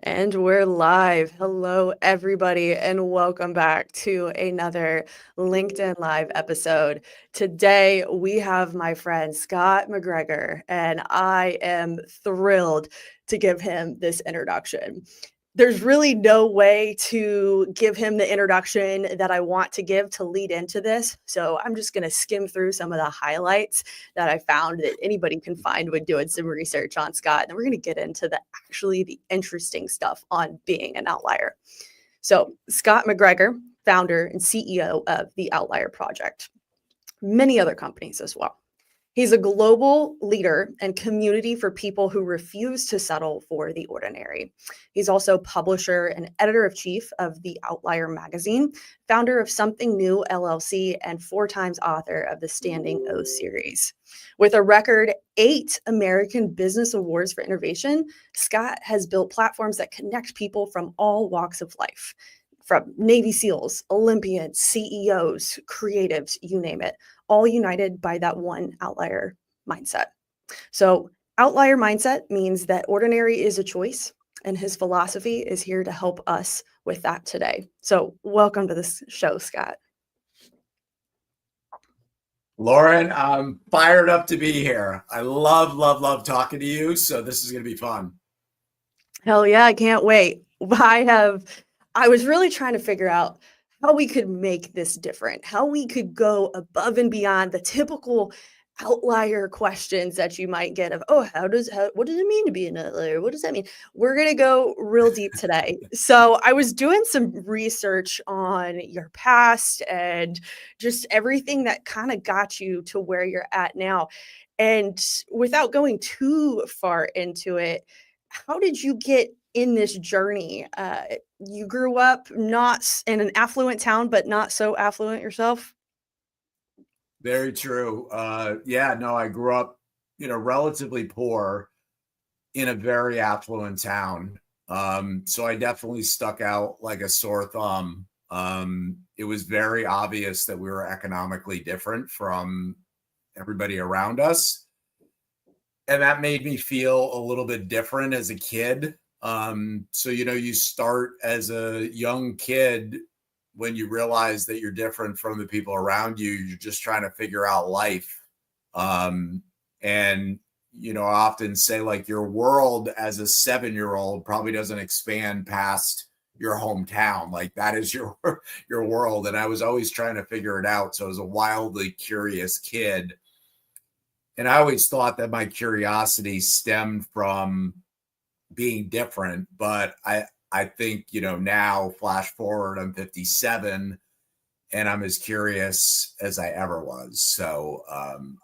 And we're live. Hello, everybody, and welcome back to another LinkedIn Live episode. Today, we have my friend Scott McGregor, and I am thrilled to give him this introduction. There's really no way to give him the introduction that I want to give to lead into this. So I'm just going to skim through some of the highlights that I found that anybody can find when doing some research on Scott. And we're going to get into the interesting stuff on being an outlier. So Scott McGregor, founder and CEO of the Outlier Project, many other companies as well. He's a global leader and community for people who refuse to settle for the ordinary. He's also publisher and editor-in-chief of the Outlier magazine, founder of Something New LLC, and 4 times author of the Standing O series. With a record 8 American Business Awards for innovation, Scott has built platforms that connect people from all walks of life, from Navy SEALs, Olympians, CEOs, creatives, you name it, all united by that one outlier mindset. So, outlier mindset means that ordinary is a choice, and his philosophy is here to help us with that today. So, welcome to this show, Scott. Lauren, I'm fired up to be here. I love talking to you. So this is going to be fun. Hell yeah, I can't wait. I was really trying to figure out how we could make this different, how we could go above and beyond the typical outlier questions that you might get of, oh, what does it mean to be an outlier? What does that mean? We're going to go real deep today. So I was doing some research on your past and just everything that kind of got you to where you're at now. And without going too far into it, how did you get in this journey? You grew up not in an affluent town, but not so affluent yourself. Very true. I grew up, relatively poor in a very affluent town. So I definitely stuck out like a sore thumb. It was very obvious that we were economically different from everybody around us. And that made me feel a little bit different as a kid. So, you start as a young kid when you realize that you're different from the people around you, you're just trying to figure out life. And, I often say like your world as a 7-year-old probably doesn't expand past your hometown. Like that is your world. And I was always trying to figure it out. So I was a wildly curious kid. And I always thought that my curiosity stemmed from being different, but I think, now flash forward, I'm 57 and I'm as curious as I ever was. So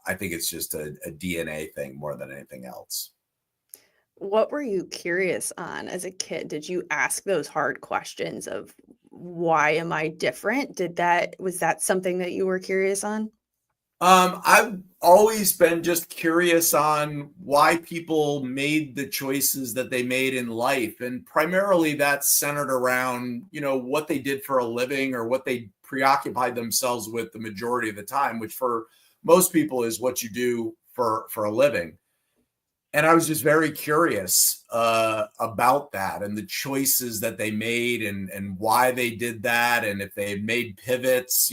I think it's just a DNA thing more than anything else. What were you curious on as a kid? Did you ask those hard questions of why am I different? Was that something that you were curious on? I've always been just curious on why people made the choices that they made in life. And primarily that's centered around, what they did for a living or what they preoccupied themselves with the majority of the time, which for most people is what you do for a living. And I was just very curious about that and the choices that they made and why they did that. And if they made pivots,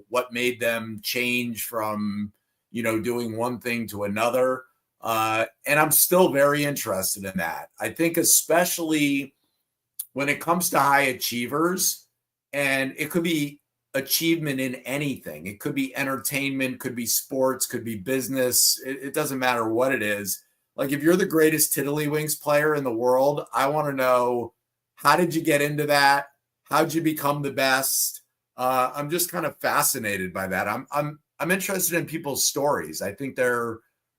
what made them change from, doing one thing to another. And I'm still very interested in that. I think especially when it comes to high achievers, and it could be achievement in anything. It could be entertainment, could be sports, could be business. It doesn't matter what it is. Like if you're the greatest tiddlywinks player in the world, I want to know, how did you get into that? How'd you become the best? I'm just kind of fascinated by that. I'm interested in people's stories. I think they're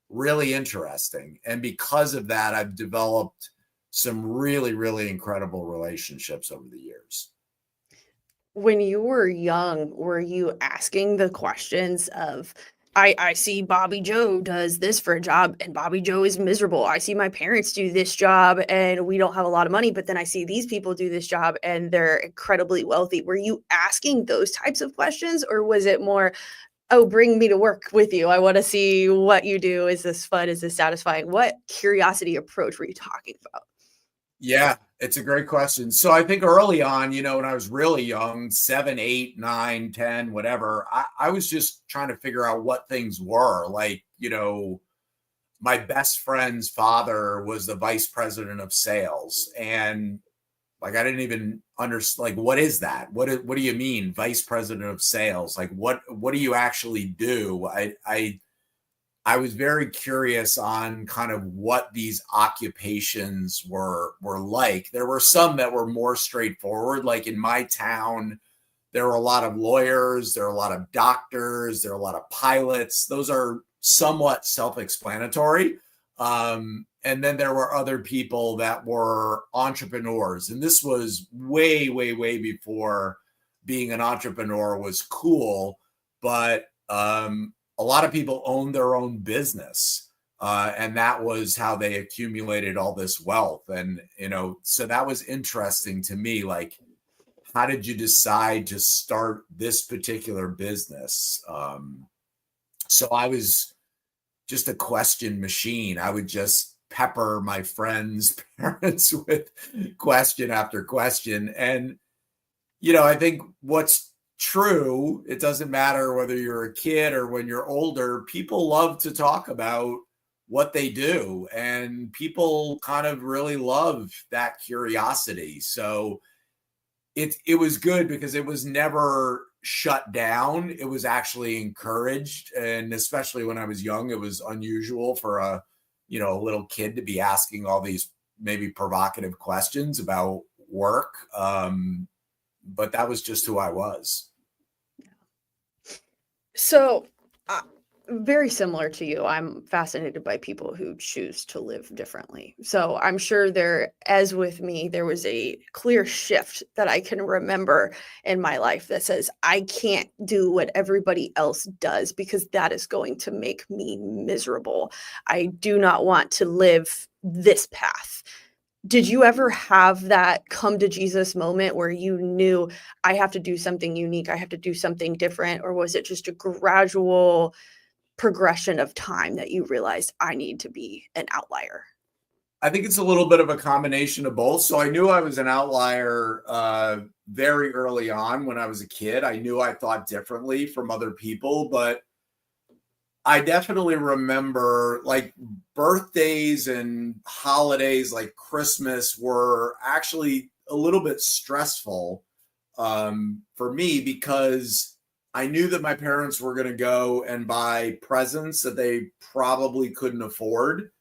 really interesting. And because of that, I've developed some really, really incredible relationships over the years. When you were young, were you asking the questions of, I see Bobby Joe does this for a job and Bobby Joe is miserable. I see my parents do this job and we don't have a lot of money, but then I see these people do this job and they're incredibly wealthy. Were you asking those types of questions, or was it more, oh, bring me to work with you? I want to see what you do. Is this fun? Is this satisfying? What curiosity approach were you talking about? Yeah, it's a great question. So I think early on, when I was really young, 7, 8, 9, 10, whatever, I was just trying to figure out what things were. Like, my best friend's father was the vice president of sales. And like, I didn't even understand, like, what is that? What do you mean vice president of sales? Like, what do you actually do? I was very curious on kind of what these occupations were like. There were some that were more straightforward. Like in my town, there were a lot of lawyers, there are a lot of doctors, there are a lot of pilots. Those are somewhat self-explanatory. And then there were other people that were entrepreneurs. And this was way, way, way before being an entrepreneur was cool. But a lot of people owned their own business. And that was how they accumulated all this wealth. And, so that was interesting to me. Like, how did you decide to start this particular business? So I was just a question machine. I would just pepper my friends' parents with question after question. And, I think what's true, it doesn't matter whether you're a kid or when you're older, people love to talk about what they do. And people kind of really love that curiosity. So it was good because it was never shut down. It was actually encouraged. And especially when I was young, it was unusual for a little kid to be asking all these maybe provocative questions about work. But that was just who I was. So, very similar to you, I'm fascinated by people who choose to live differently. So, I'm sure there, as with me, there was a clear shift that I can remember in my life that says, I can't do what everybody else does because that is going to make me miserable. I do not want to live this path. Did you ever have that come to Jesus moment where you knew I have to do something unique, I have to do something different, or was it just a gradual progression of time that you realized I need to be an outlier? I think it's a little bit of a combination of both. So I knew I was an outlier very early on when I was a kid. I knew I thought differently from other people, but I definitely remember like birthdays and holidays like Christmas were actually a little bit stressful for me because I knew that my parents were going to go and buy presents that they probably couldn't afford.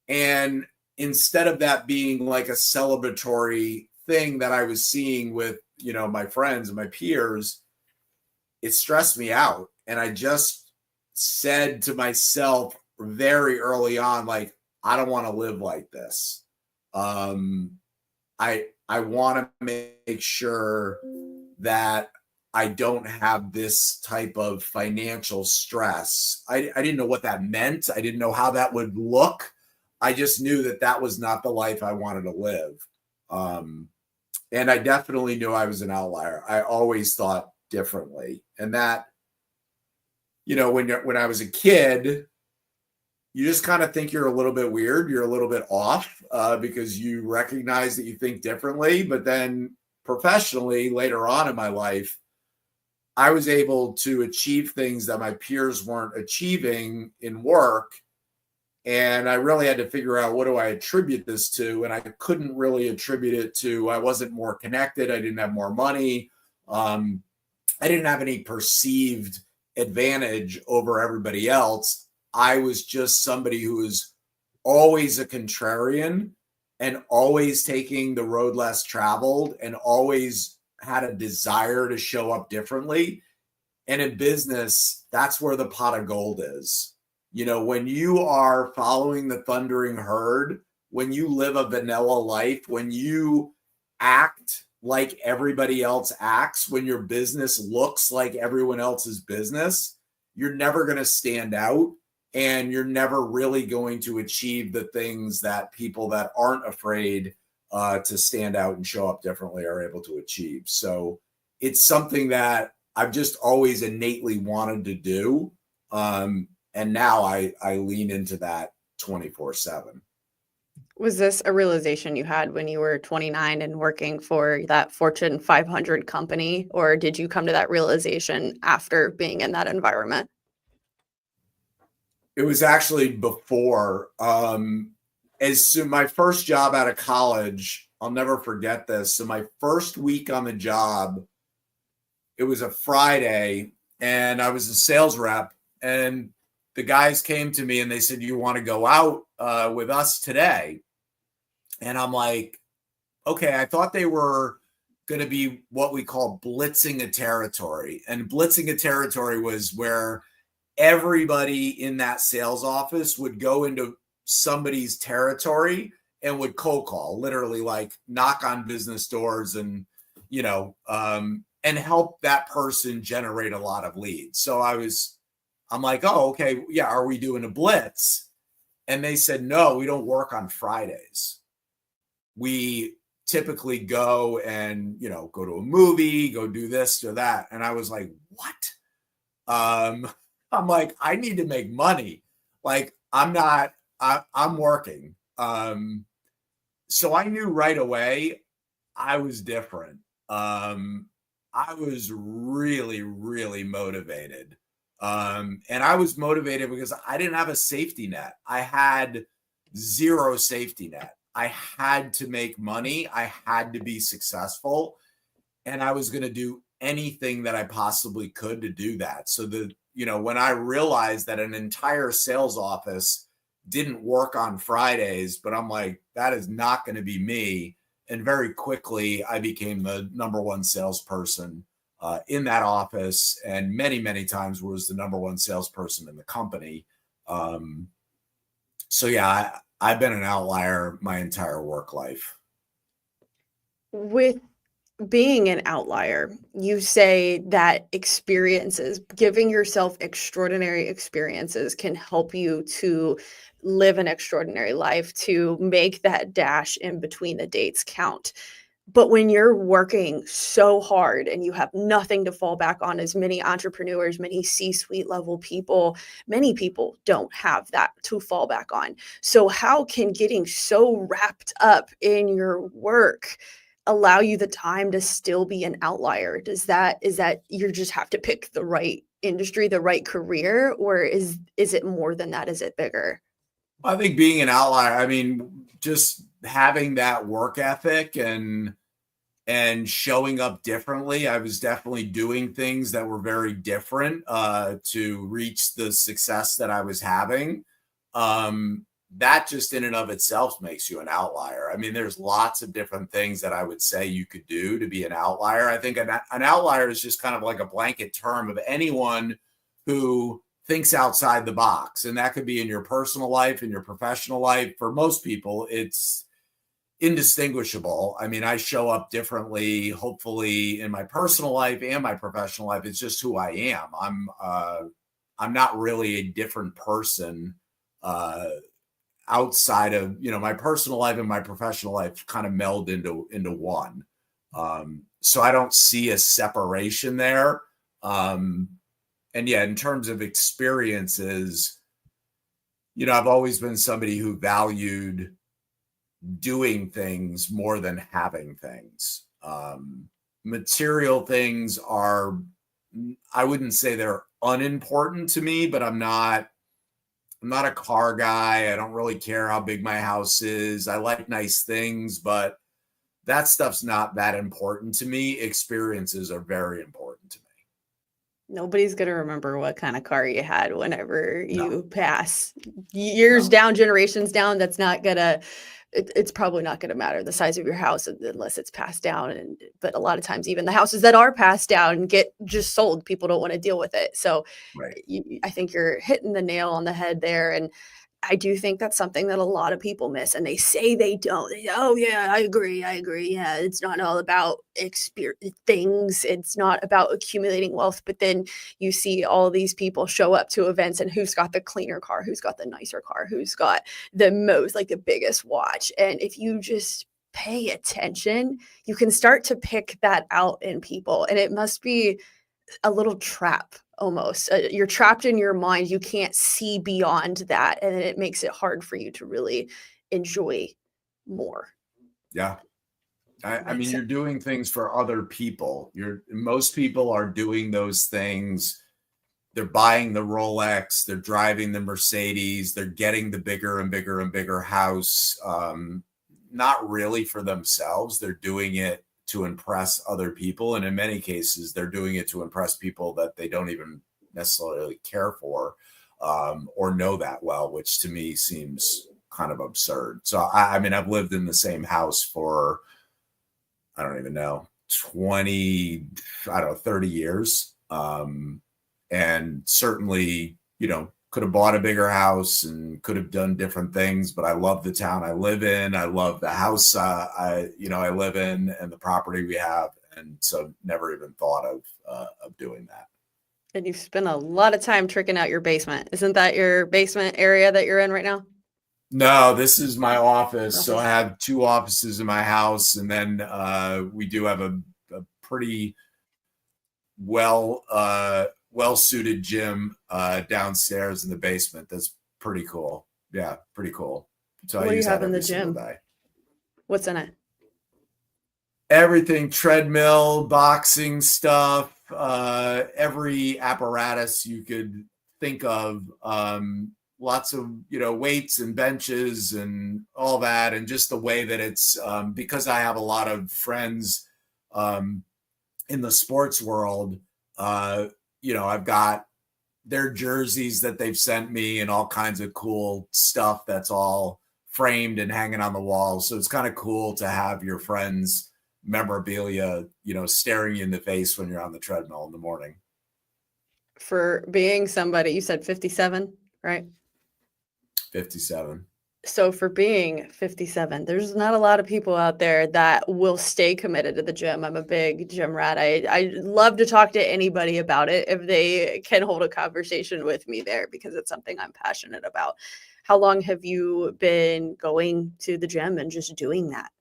And instead of that being like a celebratory thing that I was seeing with, my friends and my peers, it stressed me out. And I just said to myself very early on, like, I don't want to live like this. Um, I want to make sure that I don't have this type of financial stress. I didn't know what that meant. I didn't know how that would look. I just knew that that was not the life I wanted to live. And I definitely knew I was an outlier. I always thought differently. And that, when I was a kid, you just kind of think you're a little bit weird. You're a little bit off because you recognize that you think differently. But then professionally, later on in my life, I was able to achieve things that my peers weren't achieving in work. And I really had to figure out, what do I attribute this to? And I couldn't really attribute it to, I wasn't more connected. I didn't have more money. I didn't have any perceived advantage over everybody else. I was just somebody who was always a contrarian and always taking the road less traveled and always had a desire to show up differently. And in business, that's where the pot of gold is. When you are following the thundering herd, when you live a vanilla life, when you act like everybody else acts, when your business looks like everyone else's business, you're never going to stand out and you're never really going to achieve the things that people that aren't afraid to stand out and show up differently are able to achieve. So it's something that I've just always innately wanted to do. And now I lean into that 24/7. Was this a realization you had when you were 29 and working for that Fortune 500 company, or did you come to that realization after being in that environment? It was actually before. As soon my first job out of college, I'll never forget this. So my first week on the job, it was a Friday, and I was a sales rep, and the guys came to me and they said, "You want to go out with us today?" And I'm like, "Okay." I thought they were going to be what we call blitzing a territory, and blitzing a territory was where everybody in that sales office would go into somebody's territory and would cold call, literally like knock on business doors and, and help that person generate a lot of leads. So I'm like, oh, okay. Yeah. Are we doing a blitz? And they said, no, we don't work on Fridays. We typically go and, go to a movie, go do this or that. And I was like, what? I'm like, I need to make money. Like, I'm working. So I knew right away I was different. I was really, really motivated. And I was motivated because I didn't have a safety net. I had zero safety net. I had to make money. I had to be successful. And I was going to do anything that I possibly could to do that. So when I realized that an entire sales office didn't work on Fridays, but I'm like, that is not going to be me. And very quickly, I became the number one salesperson in that office, and many, many times was the number one salesperson in the company. So yeah, I've been an outlier my entire work life. With being an outlier, you say that giving yourself extraordinary experiences can help you to live an extraordinary life, to make that dash in between the dates count. But when you're working so hard and you have nothing to fall back on, as many entrepreneurs, many C-suite level people, many people don't have that to fall back on. So how can getting so wrapped up in your work allow you the time to still be an outlier? Is that you just have to pick the right industry, the right career, or is it more than that? Is it bigger? I think being an outlier, I mean, just having that work ethic and showing up differently. I was definitely doing things that were very different to reach the success that I was having. That just in and of itself makes you an outlier. I mean, there's lots of different things that I would say you could do to be an outlier. I think an outlier is just kind of like a blanket term of anyone who thinks outside the box. And that could be in your personal life, in your professional life. For most people, it's indistinguishable. I mean, I show up differently, hopefully, in my personal life and my professional life. It's just who I am. I'm not really a different person outside of my personal life and my professional life kind of meld into one. So I don't see a separation there. And yeah, in terms of experiences, I've always been somebody who valued doing things more than having things. Material things are, I wouldn't say they're unimportant to me, but I'm not a car guy. I don't really care how big my house is. I like nice things, but that stuff's not that important to me. Experiences are very important to me. Nobody's gonna remember what kind of car you had whenever No, you pass years no, down, generations down. That's not gonna it's probably not gonna matter the size of your house unless it's passed down, but a lot of times, even the houses that are passed down get just sold. People don't wanna deal with it. So, right. I think you're hitting the nail on the head there, and I do think that's something that a lot of people miss, and they say they don't. "Oh, yeah, I agree, yeah, it's not all about things, it's not about accumulating wealth," but then you see all these people show up to events, and who's got the cleaner car, who's got the nicer car, who's got the most like, the biggest watch, and if you just pay attention, you can start to pick that out in people, and it must be a little trap almost. You're trapped in your mind. You can't see beyond that, and it makes it hard for you to really enjoy. more. Yeah. I mean, Makes you're it. doing things for other people. Most people are doing those things. They're buying the Rolex, they're driving the Mercedes, they're getting the bigger and bigger and bigger house. Not really for themselves. They're doing it to impress other people. And in many cases, they're doing it to impress people that they don't even necessarily care for or know that well, which to me seems kind of absurd. So, I mean, I've lived in the same house for, I don't even know, 20, I don't know, 30 years. And certainly, could have bought a bigger house and could have done different things, but I love the town I live in. I love the house I live in and the property we have. And so never even thought of doing that. And you've spent a lot of time tricking out your basement. Isn't that your basement area that you're in right now? No, this is my office. So I Office. have two offices in my house, and then we do have a pretty well suited gym downstairs in the basement. That's pretty cool. Yeah, pretty cool. So I What do you use have that in the every single gym? day. What's in it? Everything: treadmill, boxing stuff, every apparatus you could think of. Lots of weights and benches and all that, and just the way that it's because I have a lot of friends um, in the sports world. I've got their jerseys that they've sent me and all kinds of cool stuff that's all framed and hanging on the wall. So it's kind of cool to have your friends' memorabilia, staring you in the face when you're on the treadmill in the morning. For being somebody, you said 57, right? 57. So for being 57, there's not a lot of people out there that will stay committed to the gym. I'm a big gym rat. I love to talk to anybody about it if they can hold a conversation with me there because it's something I'm passionate about. How long have you been going to the gym and just doing that?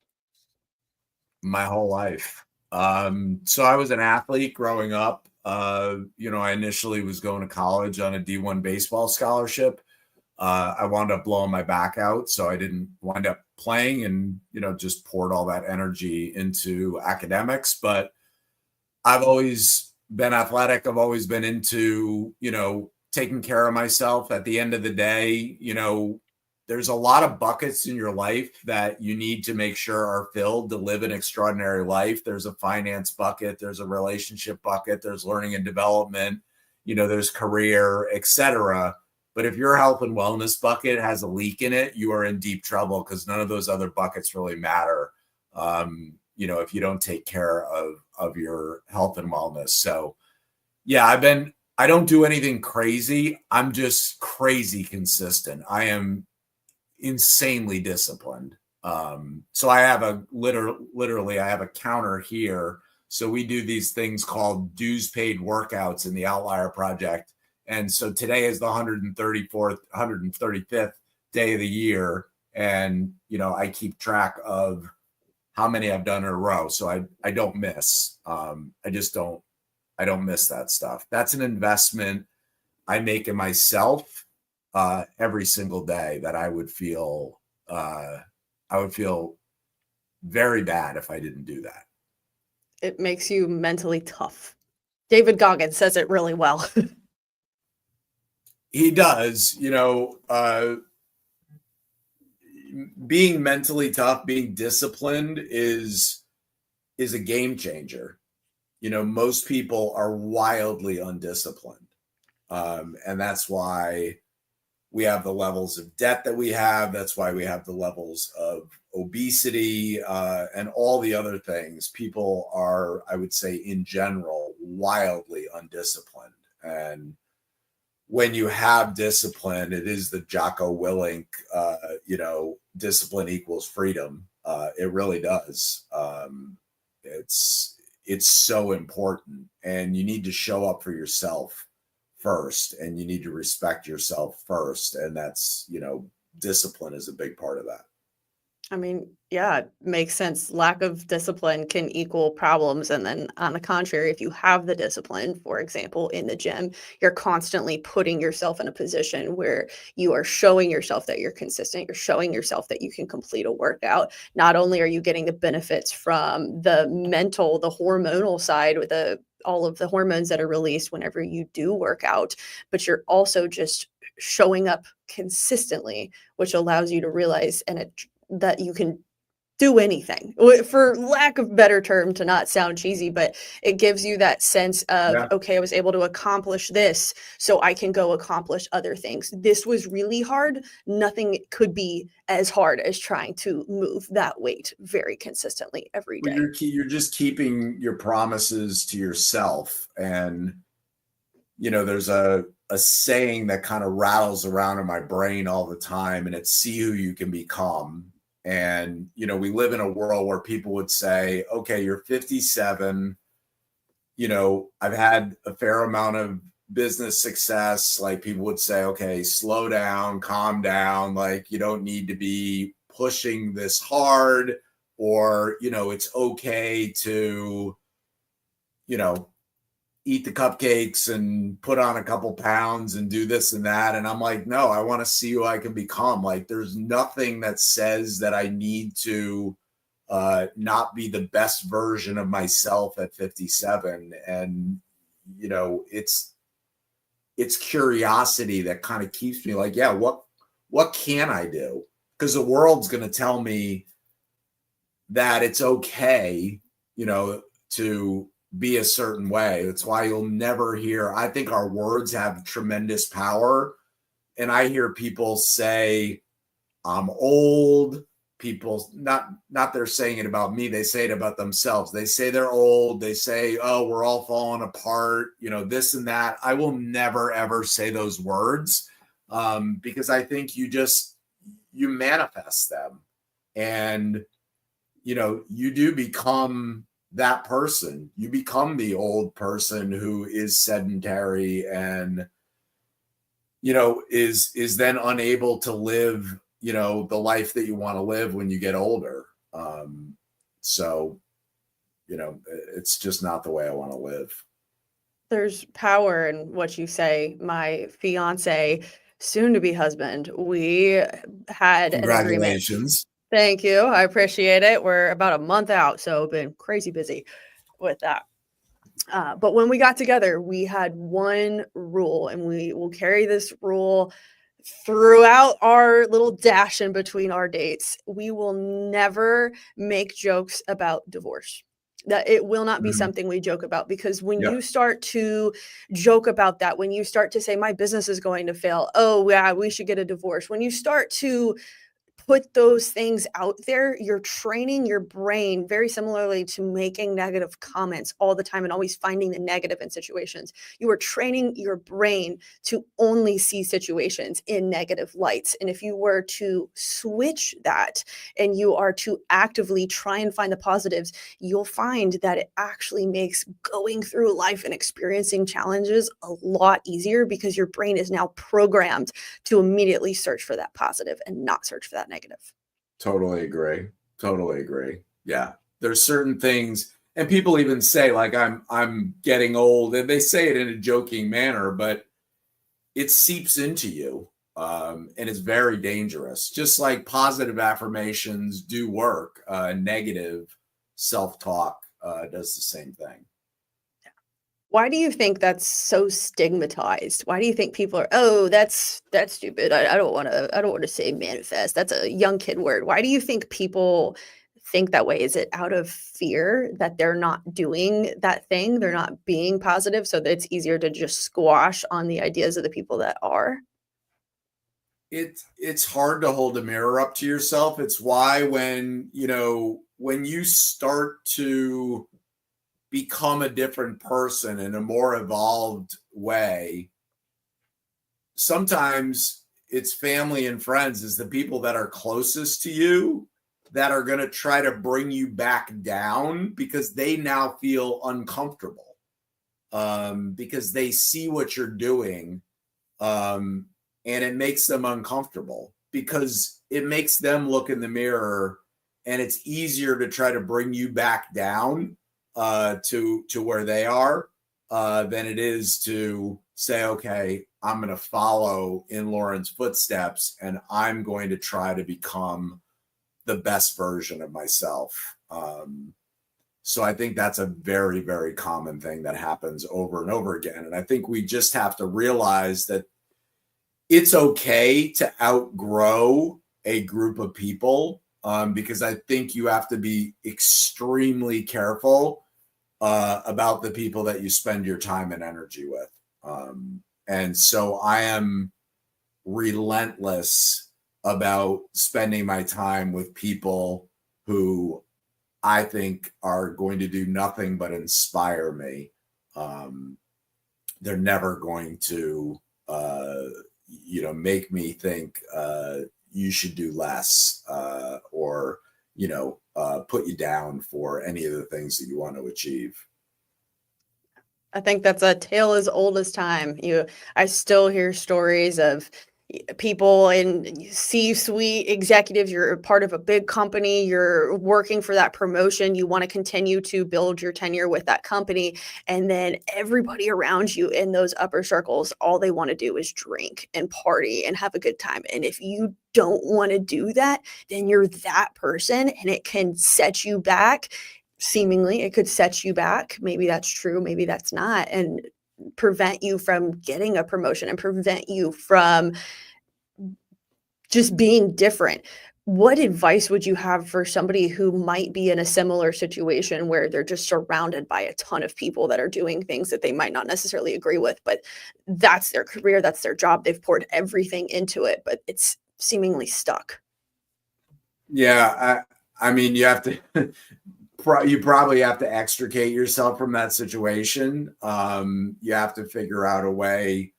My whole life. So I was an athlete growing up. I initially was going to college on a D1 baseball scholarship. I wound up blowing my back out, so I didn't wind up playing and, just poured all that energy into academics. But I've always been athletic. I've always been into, taking care of myself. At the end of the day, there's a lot of buckets in your life that you need to make sure are filled to live an extraordinary life. There's a finance bucket, there's a relationship bucket, there's learning and development, there's career, etc. But if your health and wellness bucket has a leak in it, you are in deep trouble because none of those other buckets really matter. If you don't take care of your health and wellness. So yeah, I don't do anything crazy. I'm just crazy consistent. I am insanely disciplined. So I have literally I have a counter here. So we do these things called dues paid workouts in the Outlier Project. And so today is the 134th, 135th day of the year. And, I keep track of how many I've done in a row. So I don't miss. I don't miss that stuff. That's an investment I make in myself every single day that I would feel very bad if I didn't do that. It makes you mentally tough. David Goggins says it really well. He does, being mentally tough, being disciplined is a game changer. Most people are wildly undisciplined. And that's why we have the levels of debt that we have. That's why we have the levels of obesity and all the other things. People are, I would say, in general, wildly undisciplined. And when you have discipline, it is the Jocko Willink, discipline equals freedom. It really does. It's so important, and you need to show up for yourself first, and you need to respect yourself first, and that's discipline is a big part of that. I mean, yeah, it makes sense. Lack of discipline can equal problems. And then, on the contrary, if you have the discipline, for example, in the gym, you're constantly putting yourself in a position where you are showing yourself that you're consistent. You're showing yourself that you can complete a workout. Not only are you getting the benefits from the mental, the hormonal side with all of the hormones that are released whenever you do work out, but you're also just showing up consistently, which allows you to realize that you can do anything, for lack of better term, to not sound cheesy, but it gives you that sense of, Yeah. okay, I was able to accomplish this, so I can go accomplish other things. This was really hard. Nothing could be as hard as trying to move that weight very consistently every Well, day. you're just keeping your promises to yourself. And, there's a saying that kind of rattles around in my brain all the time, and it's see who you can become. And, we live in a world where people would say, okay, you're 57. I've had a fair amount of business success. Like people would say, okay, slow down, calm down. Like you don't need to be pushing this hard, or, it's okay to, you know, eat the cupcakes and put on a couple pounds and do this and that. And I'm like, no, I want to see who I can become. Like there's nothing that says that I need to not be the best version of myself at 57. And, it's curiosity that kind of keeps me like, yeah, what can I do? Because the world's going to tell me that it's okay, to be a certain way. That's why you'll never hear, I think our words have tremendous power. And I hear people say, I'm old. People, not they're saying it about me, they say it about themselves. They say they're old. They say, oh, we're all falling apart, this and that. I will never, ever say those words, because I think you manifest them. And, you do become that person. You become the old person who is sedentary and, is then unable to live, the life that you want to live when you get older. So, it's just not the way I want to live. There's power in what you say. My fiance, soon to be husband, we had an agreement. Congratulations. Thank you. I appreciate it. We're about a month out, so been crazy busy with that. But when we got together, we had one rule, and we will carry this rule throughout our little dash in between our dates. We will never make jokes about divorce. That it will not be Mhm. something we joke about, because when Yep. you start to joke about that, when you start to say my business is going to fail, oh yeah, we should get a divorce. When you start to put those things out there, you're training your brain very similarly to making negative comments all the time and always finding the negative in situations. You are training your brain to only see situations in negative lights. And if you were to switch that and you are to actively try and find the positives, you'll find that it actually makes going through life and experiencing challenges a lot easier, because your brain is now programmed to immediately search for that positive and not search for that negative. Totally agree. Totally agree. Yeah. There's certain things, and people even say like I'm getting old, and they say it in a joking manner, but it seeps into you. And it's very dangerous. Just like positive affirmations do work, negative self-talk does the same thing. Why do you think that's so stigmatized? Why do you think people are, oh, that's stupid. I don't want to say manifest. That's a young kid word. Why do you think people think that way? Is it out of fear that they're not doing that thing? They're not being positive, so that it's easier to just squash on the ideas of the people that are? It's hard to hold a mirror up to yourself. It's why when you start to become a different person in a more evolved way, sometimes it's family and friends, is the people that are closest to you that are going to try to bring you back down because they now feel uncomfortable, because they see what you're doing, and it makes them uncomfortable because it makes them look in the mirror and it's easier to try to bring you back down to where they are than it is to say, okay, I'm going to follow in Lauren's footsteps and I'm going to try to become the best version of myself. So I think that's a very, very common thing that happens over and over again. And I think we just have to realize that it's okay to outgrow a group of people, because I think you have to be extremely careful about the people that you spend your time and energy with. And so I am relentless about spending my time with people who I think are going to do nothing but inspire me. They're never going to, make me think you should do less or, put you down for any of the things that you want to achieve. I think that's a tale as old as time. I still hear stories of people in C-suite executives. You're a part of a big company, you're working for that promotion, you want to continue to build your tenure with that company, and then everybody around you in those upper circles, all they want to do is drink and party and have a good time. And if you don't want to do that, then you're that person, and it can set you back. Seemingly, it could set you back. Maybe that's true, maybe that's not, and prevent you from getting a promotion and prevent you from just being different. What advice would you have for somebody who might be in a similar situation where they're just surrounded by a ton of people that are doing things that they might not necessarily agree with, but that's their career, that's their job, they've poured everything into it, but it's seemingly stuck? Yeah, I mean, you have to you probably have to extricate yourself from that situation. You have to figure out a way,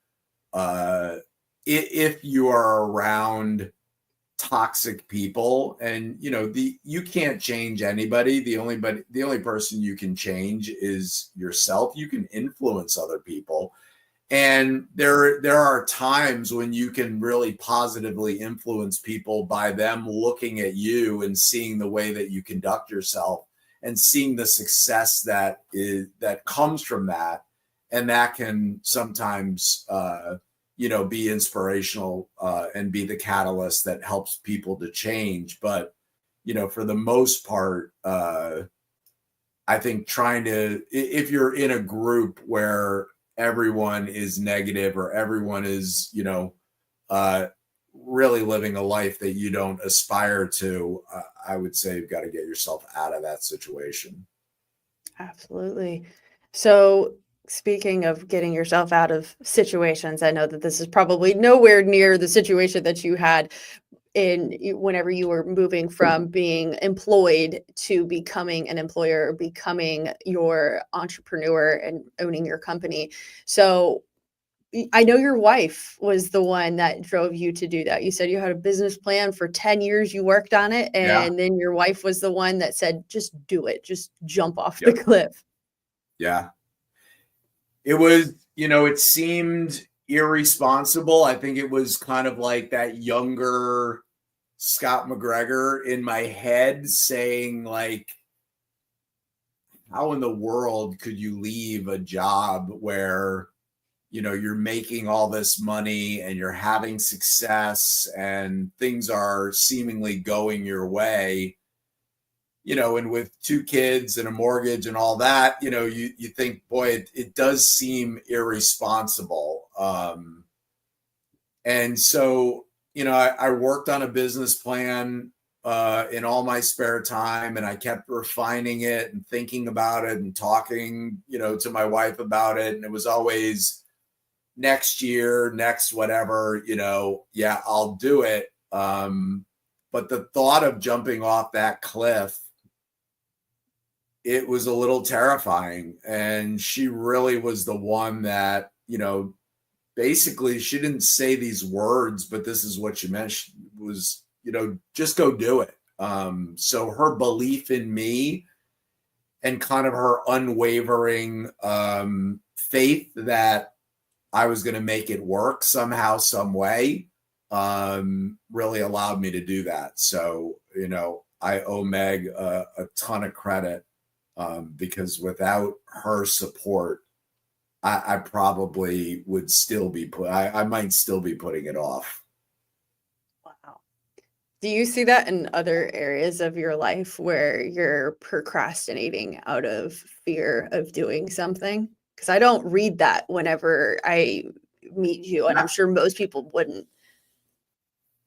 if you are around toxic people, and you can't change anybody. The only person you can change is yourself. You can influence other people, and there are times when you can really positively influence people by them looking at you and seeing the way that you conduct yourself and seeing the success that comes from that. And that can sometimes be inspirational and be the catalyst that helps people to change. But for the most part, I think if you're in a group where everyone is negative or everyone is really living a life that you don't aspire to, I would say you've got to get yourself out of that situation. Absolutely. So, speaking of getting yourself out of situations, I know that this is probably nowhere near the situation that you had whenever you were moving from being employed to becoming an employer, becoming your entrepreneur and owning your company. So, I know your wife was the one that drove you to do that. You said you had a business plan for 10 years, you worked on it, Yeah. and then your wife was the one that said, just do it, just jump off the Yep. cliff. Yeah. It was, it seemed irresponsible. I think it was kind of like that younger Scott McGregor in my head saying, like, how in the world could you leave a job where you're making all this money and you're having success and things are seemingly going your way, and with 2 kids and a mortgage and all that, you think, boy, it does seem irresponsible. And so, I worked on a business plan in all my spare time, and I kept refining it and thinking about it and talking, to my wife about it. And it was always next year, next whatever, yeah, I'll do it. But the thought of jumping off that cliff, it was a little terrifying. And she really was the one that, basically she didn't say these words, but this is what she meant. She was, just go do it. So her belief in me and kind of her unwavering faith that I was going to make it work somehow, some way, really allowed me to do that. So, I owe Meg a ton of credit, because without her support, I probably would still be I might still be putting it off. Wow. Do you see that in other areas of your life where you're procrastinating out of fear of doing something? Because I don't read that whenever I meet you, and I'm sure most people wouldn't.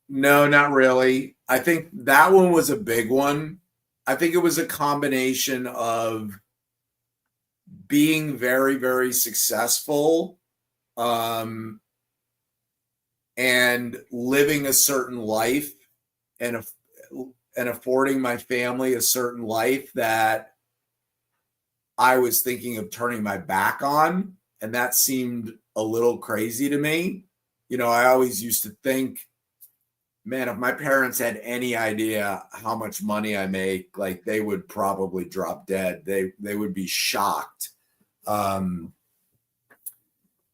No, not really. I think that one was a big one. I think it was a combination of being very, very successful, um, and living a certain life, and and affording my family a certain life that I was thinking of turning my back on. And that seemed a little crazy to me. I always used to think, man, if my parents had any idea how much money I make, like, they would probably drop dead. They would be shocked. Um,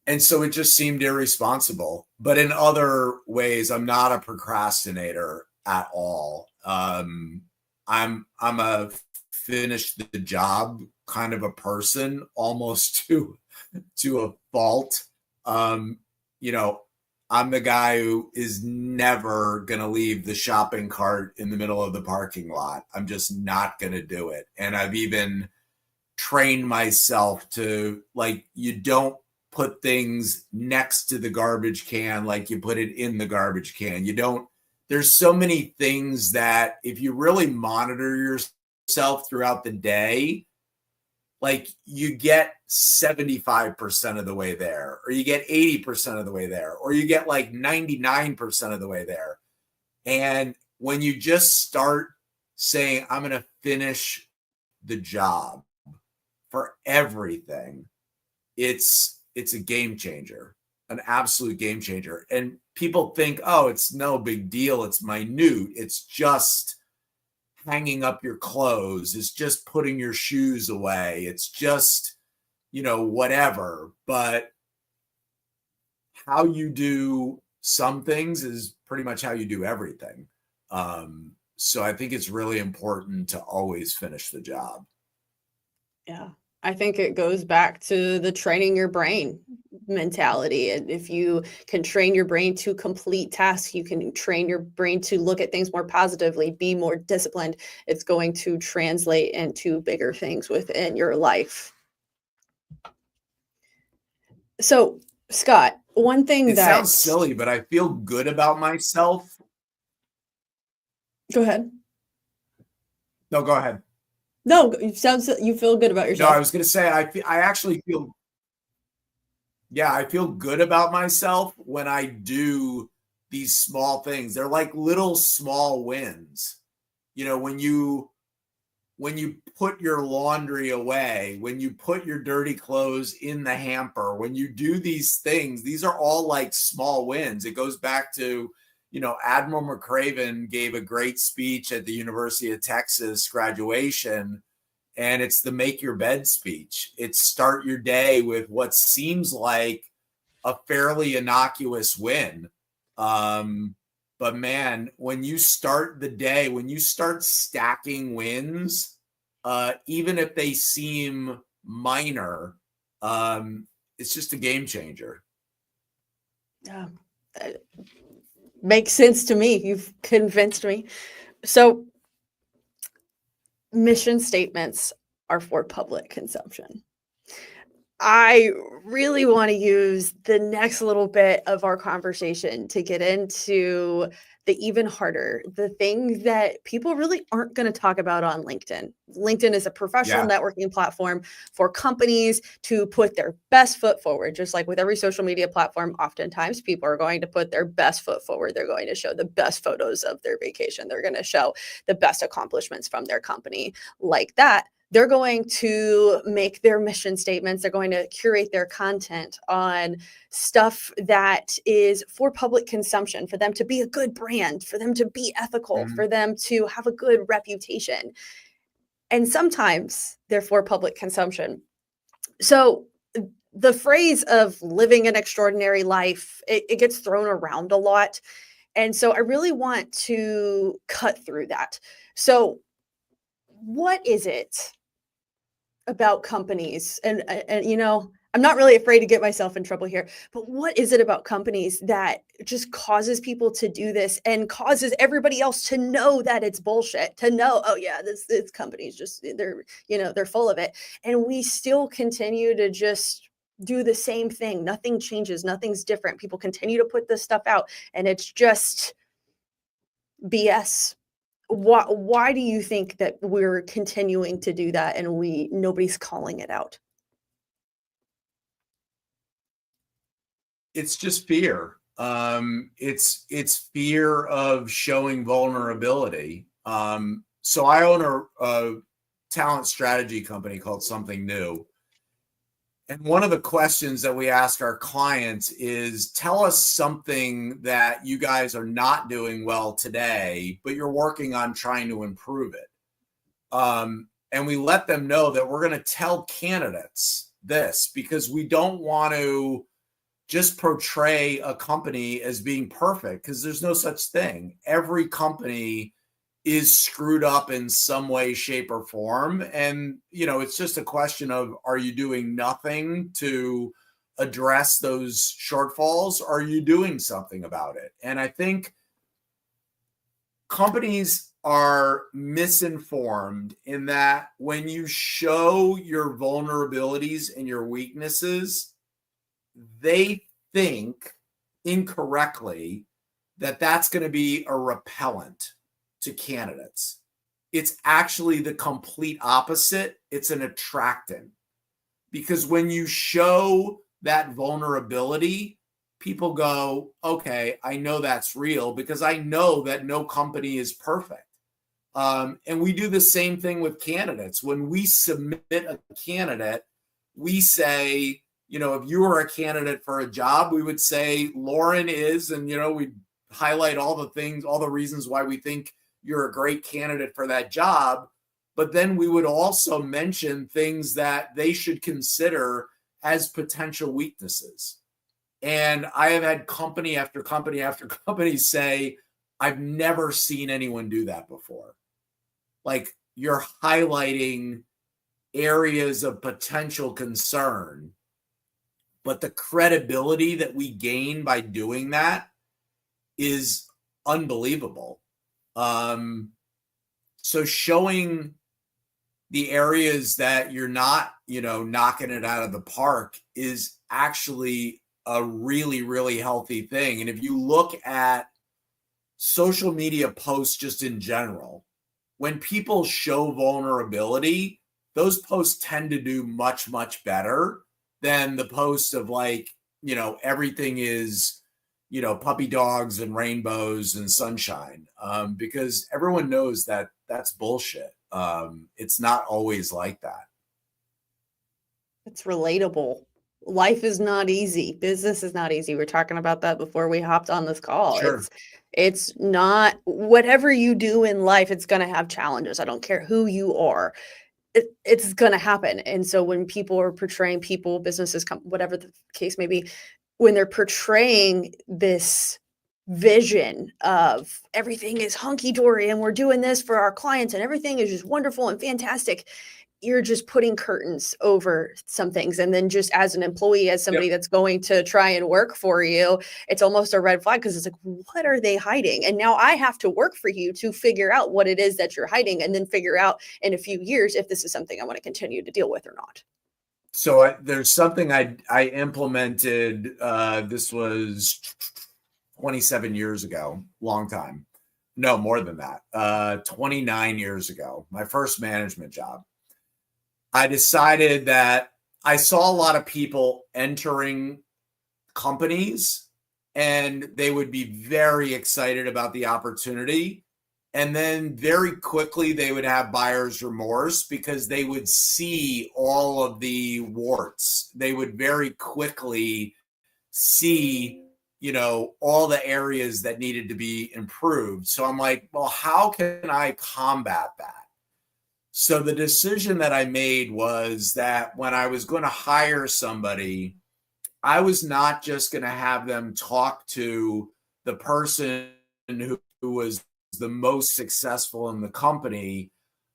and so it just seemed irresponsible. But in other ways, I'm not a procrastinator at all. I'm a finish the job kind of a person, almost to a fault. Um, you know, I'm the guy who is never going to leave the shopping cart in the middle of the parking lot. I'm just not going to do it. And I've even trained myself to, like, you don't put things next to the garbage can like you put it in the garbage can. You don't, there's so many things that if you really monitor yourself throughout the day, like, you get 75% of the way there, or you get 80% of the way there, or you get like 99% of the way there. And when you just start saying, I'm going to finish the job for everything, it's a game changer, an absolute game changer. And people think, oh, it's no big deal, it's minute, it's just hanging up your clothes, it's just putting your shoes away, it's just, whatever. But how you do some things is pretty much how you do everything. So I think it's really important to always finish the job. Yeah. I think it goes back to the training your brain mentality. And if you can train your brain to complete tasks, you can train your brain to look at things more positively, be more disciplined. It's going to translate into bigger things within your life. So, Scott, one thing It that, sounds silly, but I feel good about myself. go ahead. No, go ahead. No, it sounds you feel good about No, I yourself. was going to say, I actually feel, yeah, I feel good about myself when I do these small things. They're like little small wins. When you put your laundry away, when you put your dirty clothes in the hamper, when you do these things, these are all like small wins. It goes back to, Admiral McCraven gave a great speech at the University of Texas graduation, and it's the make your bed speech. It's start your day with what seems like a fairly innocuous win. But man, when you start the day, when you start stacking wins, even if they seem minor, it's just a game changer. Yeah, makes sense to me. You've convinced me. So, mission statements are for public consumption. I really want to use the next little bit of our conversation to get into the even harder, the things that people really aren't going to talk about on LinkedIn. LinkedIn is a professional Yeah. networking platform for companies to put their best foot forward. Just like with every social media platform, oftentimes people are going to put their best foot forward. They're going to show the best photos of their vacation. They're going to show the best accomplishments from their company, like that. They're going to make their mission statements. They're going to curate their content on stuff that is for public consumption, for them to be a good brand, for them to be ethical, Mm-hmm. for them to have a good reputation. And sometimes they're for public consumption. So the phrase of living an extraordinary life, it gets thrown around a lot. And so I really want to cut through that. So, what is it about companies? And I'm not really afraid to get myself in trouble here, but what is it about companies that just causes people to do this and causes everybody else to know that it's bullshit, to know, oh yeah, this company's just they're full of it. And we still continue to just do the same thing. Nothing changes, nothing's different. People continue to put this stuff out and it's just BS. Why do you think that we're continuing to do that and nobody's calling it out? It's just fear. It's fear of showing vulnerability. So I own a talent strategy company called Something New. And one of the questions that we ask our clients is, tell us something that you guys are not doing well today, but you're working on trying to improve it. And we let them know that we're going to tell candidates this because we don't want to just portray a company as being perfect, because there's no such thing. Every company is screwed up in some way, shape, or form. And, it's just a question of, are you doing nothing to address those shortfalls? Or are you doing something about it? And I think companies are misinformed in that when you show your vulnerabilities and your weaknesses, they think incorrectly that that's going to be a repellent to candidates. It's actually the complete opposite. It's an attractant, because when you show that vulnerability, people go, okay, I know that's real because I know that no company is perfect. And we do the same thing with candidates. When we submit a candidate, we say, if you were a candidate for a job, we would say Lauren is, and, we highlight all the things, all the reasons why we think you're a great candidate for that job. But then we would also mention things that they should consider as potential weaknesses. And I have had company after company after company say, I've never seen anyone do that before. Like, you're highlighting areas of potential concern, but the credibility that we gain by doing that is unbelievable. So showing the areas that you're not, knocking it out of the park is actually a really, really healthy thing. And if you look at social media posts just in general, when people show vulnerability, those posts tend to do much, much better than the post of everything is, puppy dogs and rainbows and sunshine, because everyone knows that that's bullshit. It's not always like that. It's relatable. Life is not easy. Business is not easy. We're talking about that before we hopped on this call. Sure. It's not, whatever you do in life, it's going to have challenges. I don't care who you are. It's going to happen. And so when people are portraying people, businesses, whatever the case may be, when they're portraying this vision of everything is hunky-dory and we're doing this for our clients and everything is just wonderful and fantastic, you're just putting curtains over some things. And then just as an employee, as somebody that's going to try and work for you, it's almost a red flag, because it's like, what are they hiding? And now I have to work for you to figure out what it is that you're hiding, and then figure out in a few years if this is something I want to continue to deal with or not. So there's something I implemented. This was 27 years ago, long time. No, more than that. 29 years ago, my first management job. I decided that I saw a lot of people entering companies and they would be very excited about the opportunity. And then very quickly they would have buyer's remorse because they would see all of the warts. They would very quickly see, all the areas that needed to be improved. So I'm like, well, how can I combat that? So the decision that I made was that when I was going to hire somebody, I was not just going to have them talk to the person who was the most successful in the company,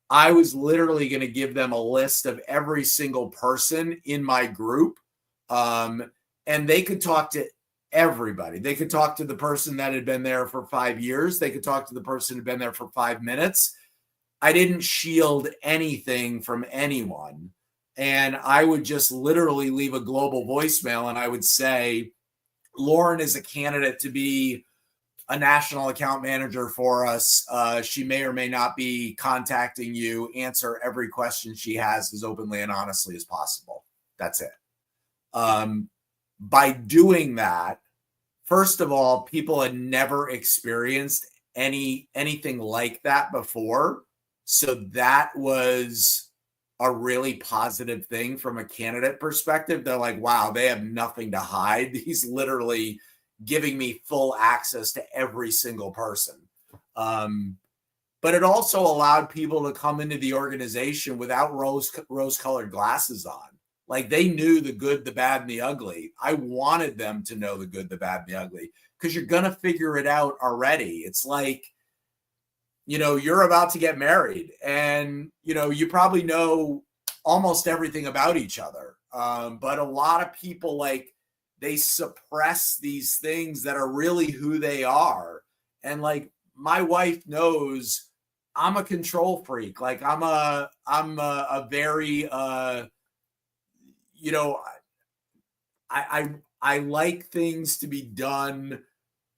I was literally going to give them a list of every single person in my group. And they could talk to everybody. They could talk to the person that had been there for 5 years. They could talk to the person who had been there for 5 minutes. I didn't shield anything from anyone. And I would just literally leave a global voicemail and I would say, Lauren is a candidate to be a national account manager for us. She may or may not be contacting you. Answer every question she has as openly and honestly as possible. That's it. By doing that, first of all, people had never experienced anything like that before. So that was a really positive thing from a candidate perspective. They're like, wow, they have nothing to hide. He's literally giving me full access to every single person. But it also allowed people to come into the organization without rose-colored glasses on. Like they knew the good, the bad, and the ugly. I wanted them to know the good, the bad, and the ugly because you're going to figure it out already. It's like, you're about to get married and, you probably know almost everything about each other. But a lot of people, they suppress these things that are really who they are. And my wife knows I'm a control freak. Like I'm a very, I like things to be done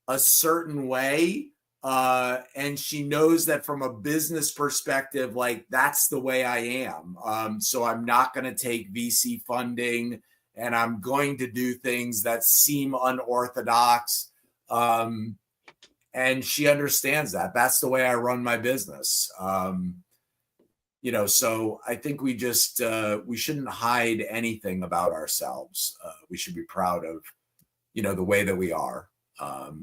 a certain way. And she knows that from a business perspective, that's the way I am. So I'm not going to take VC funding and I'm going to do things that seem unorthodox. And she understands that. That's the way I run my business. So I think we shouldn't hide anything about ourselves. We should be proud of, the way that we are.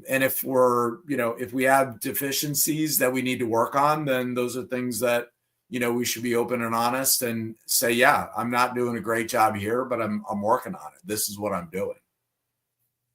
And if if we have deficiencies that we need to work on, then those are things that, we should be open and honest and say, yeah, I'm not doing a great job here, but I'm working on it. This is what I'm doing.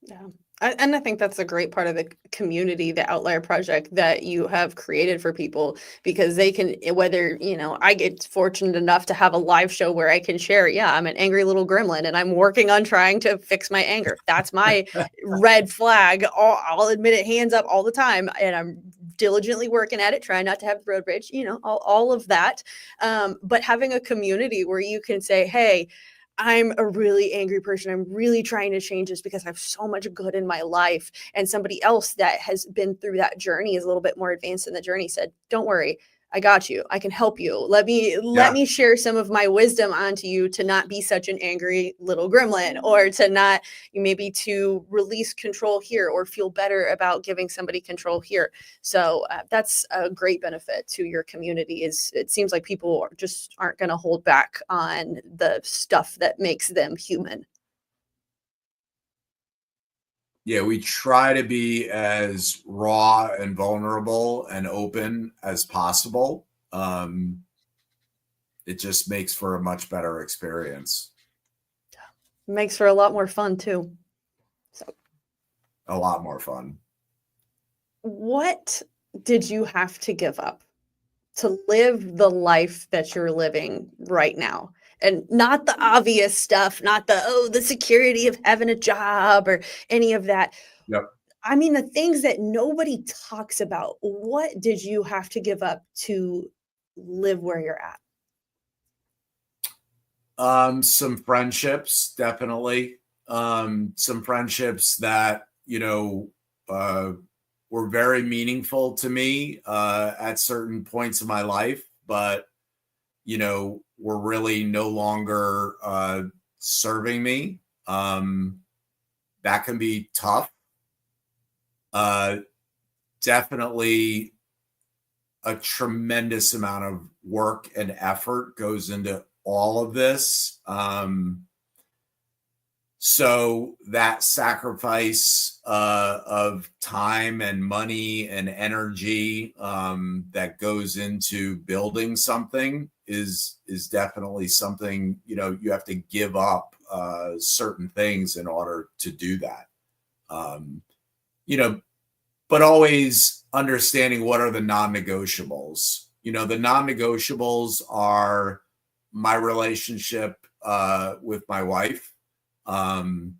Yeah. And I think that's a great part of the community, the Outlier Project that you have created for people, because they can, whether, I get fortunate enough to have a live show where I can share, yeah, I'm an angry little gremlin and I'm working on trying to fix my anger. That's my red flag. I'll admit it, hands up all the time. And I'm diligently working at it, trying not to have road rage, all of that. But having a community where you can say, hey, I'm a really angry person. I'm really trying to change this because I have so much good in my life. And somebody else that has been through that journey is a little bit more advanced in the journey said, don't worry, I got you. I can help you. Let me share some of my wisdom onto you to not be such an angry little gremlin, or to not maybe to release control here or feel better about giving somebody control here. So that's a great benefit to your community. It seems like people just aren't going to hold back on the stuff that makes them human. Yeah, we try to be as raw and vulnerable and open as possible. It just makes for a much better experience. Makes for a lot more fun too. So a lot more fun. What did you have to give up to live the life that you're living right now? And not the obvious stuff, not the security of having a job or any of that. Yep. I mean, the things that nobody talks about. What did you have to give up to live where you're at? Some friendships, definitely. Some friendships that, were very meaningful to me at certain points of my life, but, were really no longer serving me. That can be tough. Definitely a tremendous amount of work and effort goes into all of this. So that sacrifice of time and money and energy that goes into building something is definitely something, you have to give up certain things in order to do that. but always understanding what are the non-negotiables. The non-negotiables are my relationship with my wife, and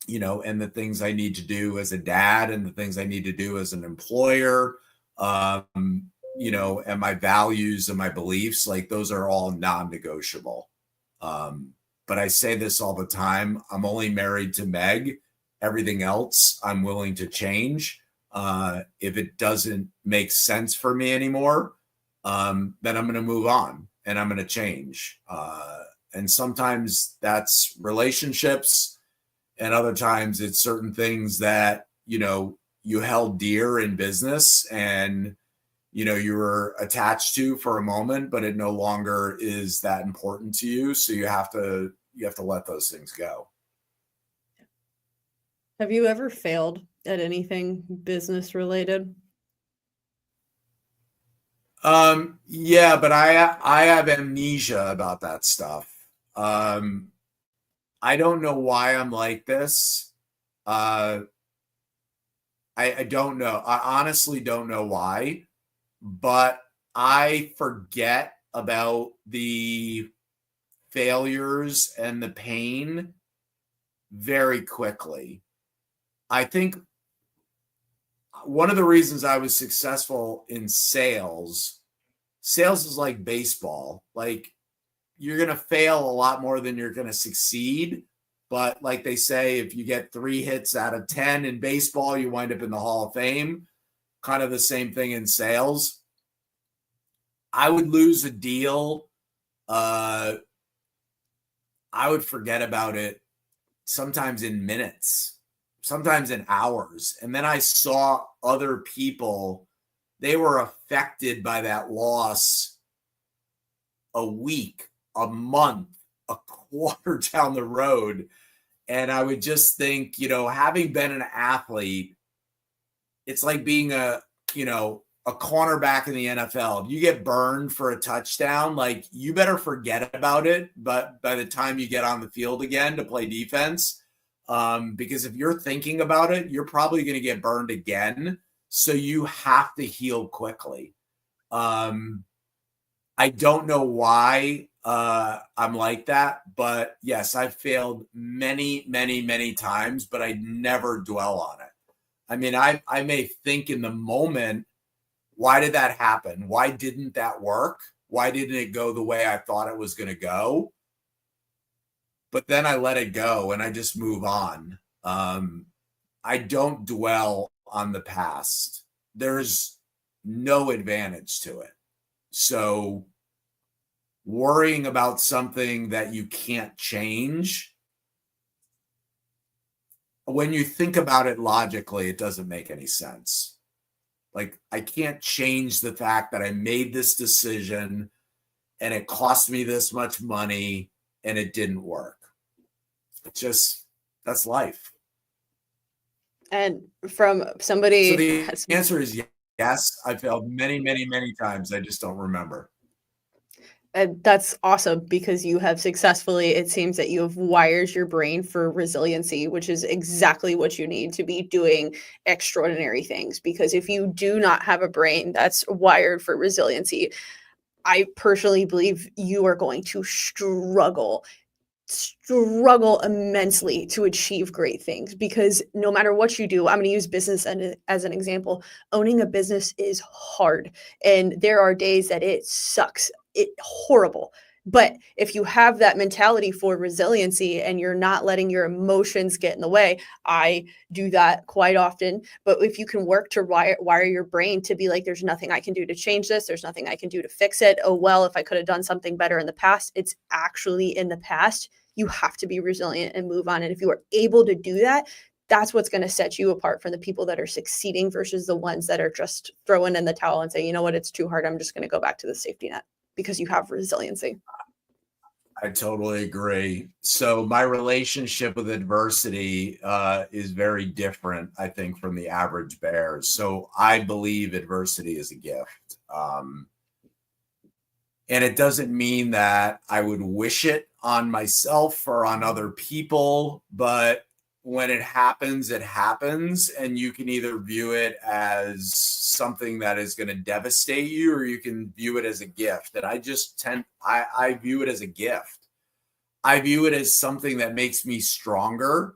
the things I need to do as a dad and the things I need to do as an employer, and my values and my beliefs, like those are all non-negotiable. But I say this all the time. I'm only married to Meg. Everything else I'm willing to change. If it doesn't make sense for me anymore, then I'm going to move on and I'm going to change. And sometimes that's relationships, and other times it's certain things that, you held dear in business and, you were attached to for a moment, but it no longer is that important to you. So you have to let those things go. Have you ever failed at anything business related? Yeah, but I have amnesia about that stuff. I don't know why I'm like this. I don't know. I honestly don't know why, but I forget about the failures and the pain very quickly. I think one of the reasons I was successful in sales is like baseball. Like, you're going to fail a lot more than you're going to succeed. But like they say, if you get 3 hits out of 10 in baseball, you wind up in the Hall of Fame. Kind of the same thing in sales. I would lose a deal. I would forget about it sometimes in minutes, sometimes in hours. And then I saw other people, they were affected by that loss a week, a month, a quarter down the road. And I would just think, having been an athlete, it's like being a cornerback in the NFL. If you get burned for a touchdown, like, you better forget about it. But by the time you get on the field again to play defense, because if you're thinking about it, you're probably going to get burned again. So you have to heal quickly. I don't know why I'm like that, but yes, I've failed many, many, many times, but I never dwell on it. I mean, I may think in the moment, why did that happen? Why didn't that work? Why didn't it go the way I thought it was going to go? But then I let it go and I just move on. I don't dwell on the past. There's no advantage to it. So worrying about something that you can't change, when you think about it logically, it doesn't make any sense. Like, I can't change the fact that I made this decision and it cost me this much money and it didn't work. That's life. And from somebody So the that's answer is yes. I failed many, many, many times. I just don't remember. And that's awesome because you have successfully, it seems that you have wired your brain for resiliency, which is exactly what you need to be doing extraordinary things. Because if you do not have a brain that's wired for resiliency, I personally believe you are going to struggle immensely to achieve great things, because no matter what you do, I'm going to use business as an example. Owning a business is hard, and there are days that it sucks, it horrible. But if you have that mentality for resiliency and you're not letting your emotions get in the way, I do that quite often. But if you can work to wire your brain to be like, there's nothing I can do to change this, there's nothing I can do to fix it. Oh, well, if I could have done something better in the past, it's actually in the past. You have to be resilient and move on. And if you are able to do that, that's what's going to set you apart from the people that are succeeding versus the ones that are just throwing in the towel and saying, you know what, it's too hard, I'm just going to go back to the safety net, because you have resiliency. I totally agree. So my relationship with adversity is very different, I think, from the average bear. So I believe adversity is a gift. And it doesn't mean that I would wish it on myself or on other people. But when it happens, and you can either view it as something that is going to devastate you, or you can view it as a gift. And I view it as a gift. I view it as something that makes me stronger,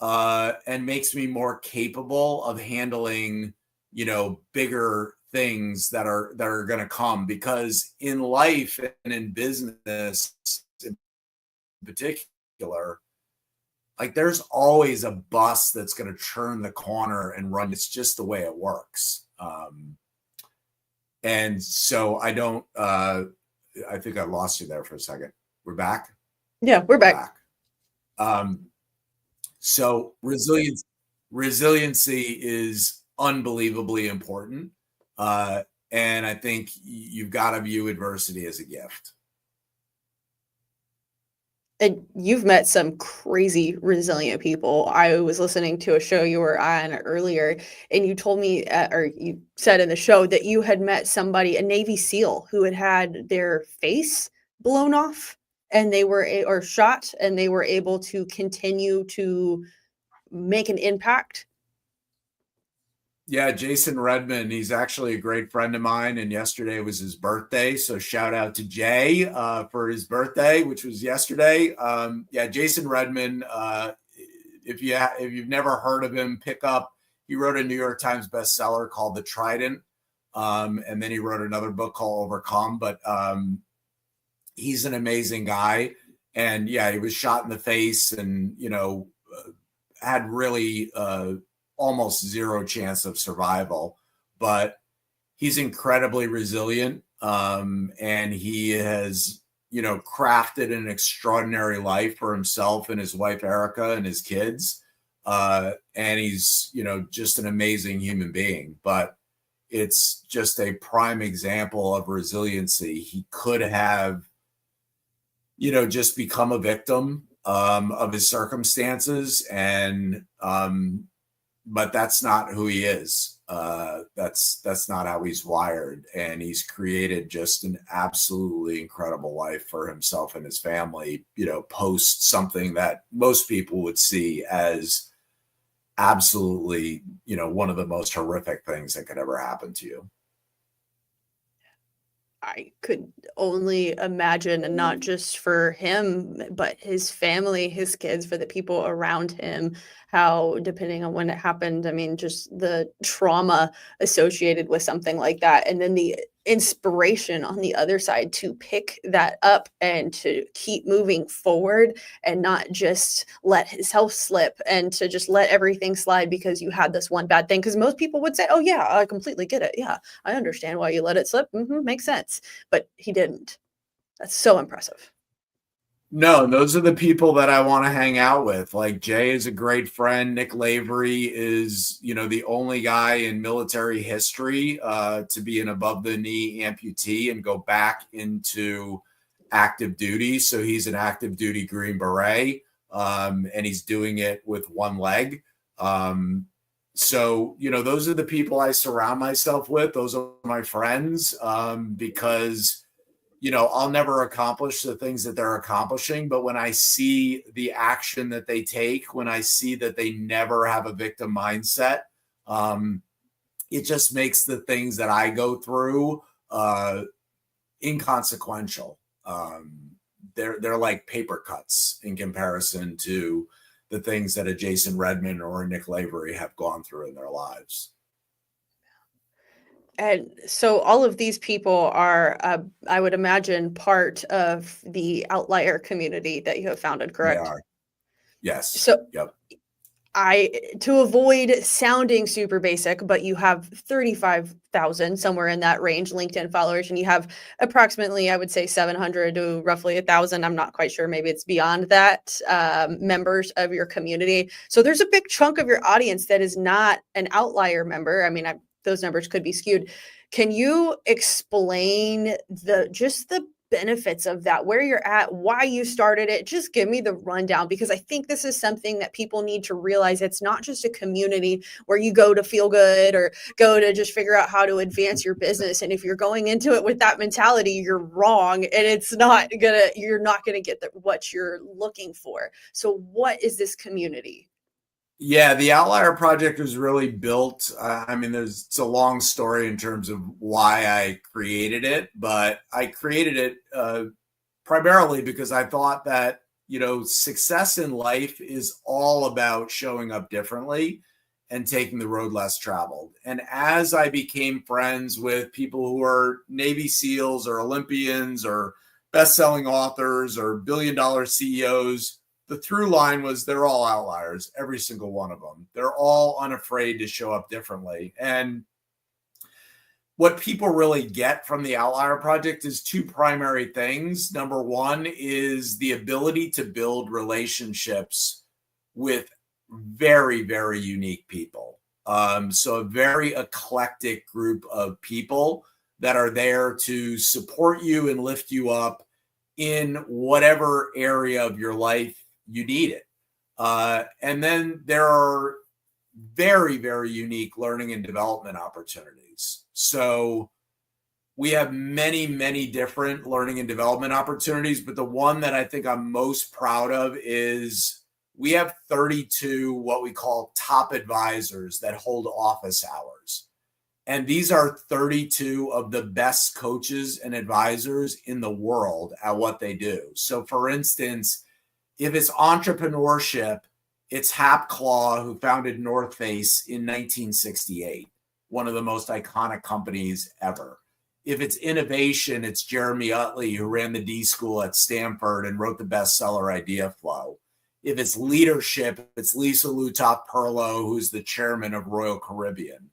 and makes me more capable of handling, bigger things that are going to come. Because in life and in business in particular, like there's always a bus that's going to turn the corner and run. It's just the way it works. And so I think I lost you there for a second. We're back. Yeah, we're back. So resiliency is unbelievably important. And I think you've got to view adversity as a gift. And you've met some crazy resilient people. I was listening to a show you were on earlier, and you told me, or you said in the show, that you had met somebody, a Navy SEAL, who had their face blown off, and they were, or shot, and they were able to continue to make an impact. Yeah, Jason Redman, he's actually a great friend of mine, and yesterday was his birthday. So shout out to Jay for his birthday, which was yesterday. Yeah, Jason Redman, if you've never heard of him, he wrote a New York Times bestseller called The Trident. And then he wrote another book called Overcome. But he's an amazing guy. And yeah, he was shot in the face and, had really almost zero chance of survival, but he's incredibly resilient. And he has, crafted an extraordinary life for himself and his wife, Erica, and his kids. And he's, just an amazing human being, but it's just a prime example of resiliency. He could have, just become a victim of his circumstances, and but that's not who he is. That's not how he's wired. And he's created just an absolutely incredible life for himself and his family, post something that most people would see as absolutely, one of the most horrific things that could ever happen to you. I could only imagine, and not just for him, but his family, his kids, for the people around him, how, depending on when it happened, I mean, just the trauma associated with something like that. And then the inspiration on the other side to pick that up and to keep moving forward and not just let his health slip and to just let everything slide because you had this one bad thing. Because most people would say, oh, yeah, I completely get it. Yeah, I understand why you let it slip. Makes sense. But he didn't. That's so impressive. No, those are the people that I want to hang out with. Like Jay is a great friend. Nick Lavery is, the only guy in military history to be an above the knee amputee and go back into active duty. So he's an active duty Green Beret, and he's doing it with one leg. So, those are the people I surround myself with. Those are my friends, because I'll never accomplish the things that they're accomplishing, but when I see the action that they take, when I see that they never have a victim mindset, it just makes the things that I go through inconsequential. They're like paper cuts in comparison to the things that a Jason Redman or a Nick Lavery have gone through in their lives. And so all of these people are, I would imagine, part of the outlier community that you have founded, correct? They are. Yes. So Yep. to avoid sounding super basic, but you have 35,000, somewhere in that range, LinkedIn followers, and you have approximately, I would say, 700 to roughly 1,000. I'm not quite sure. Maybe it's beyond that, members of your community. So there's a big chunk of your audience that is not an outlier member. I mean, those numbers could be skewed. Can you explain the benefits of that, where you're at, why you started it? Just give me the rundown, because I think this is something that people need to realize. It's not just a community where you go to feel good or go to just figure out how to advance your business. And if you're going into it with that mentality, you're wrong, and you're not gonna get what you're looking for. So what is this community? Yeah, the Outlier Project was really built. I mean, it's a long story in terms of why I created it, but I created it primarily because I thought that, success in life is all about showing up differently and taking the road less traveled. And as I became friends with people who are Navy SEALs or Olympians or best-selling authors or billion-dollar CEOs, the through line was they're all outliers, every single one of them. They're all unafraid to show up differently. And what people really get from the Outlier Project is two primary things. Number one is the ability to build relationships with very, very unique people. So, a very eclectic group of people that are there to support you and lift you up in whatever area of your life you need it. And then there are very, very unique learning and development opportunities. So we have many, many different learning and development opportunities, but the one that I think I'm most proud of is we have 32 what we call top advisors that hold office hours. And these are 32 of the best coaches and advisors in the world at what they do. So, for instance, if it's entrepreneurship, it's Hap Claw, who founded North Face in 1968, one of the most iconic companies ever. If it's innovation, it's Jeremy Utley, who ran the D School at Stanford and wrote the bestseller Idea Flow. If it's leadership, it's Lisa Lutoff Perlo, who's the chairman of Royal Caribbean.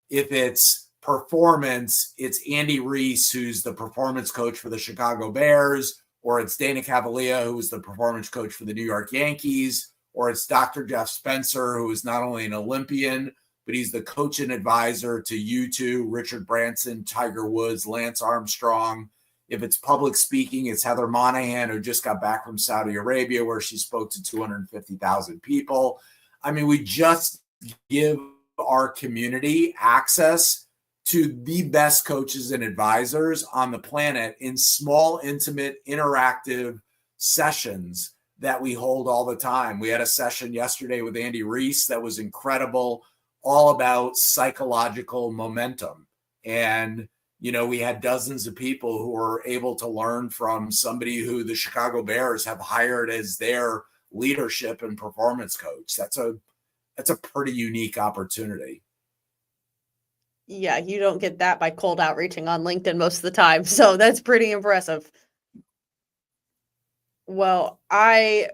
If it's performance, it's Andy Reese, who's the performance coach for the Chicago Bears, or it's Dana Cavalier, who is the performance coach for the New York Yankees, or it's Dr. Jeff Spencer, who is not only an Olympian, but he's the coach and advisor to U2, Richard Branson, Tiger Woods, Lance Armstrong. If it's public speaking, it's Heather Monahan, who just got back from Saudi Arabia, where she spoke to 250,000 people. I mean, we just give our community access to the best coaches and advisors on the planet in small, intimate, interactive sessions that we hold all the time. We had a session yesterday with Andy Reese that was incredible, all about psychological momentum. And, we had dozens of people who were able to learn from somebody who the Chicago Bears have hired as their leadership and performance coach. That's a pretty unique opportunity. Yeah, you don't get that by cold outreaching on LinkedIn most of the time. So that's pretty impressive. Well, I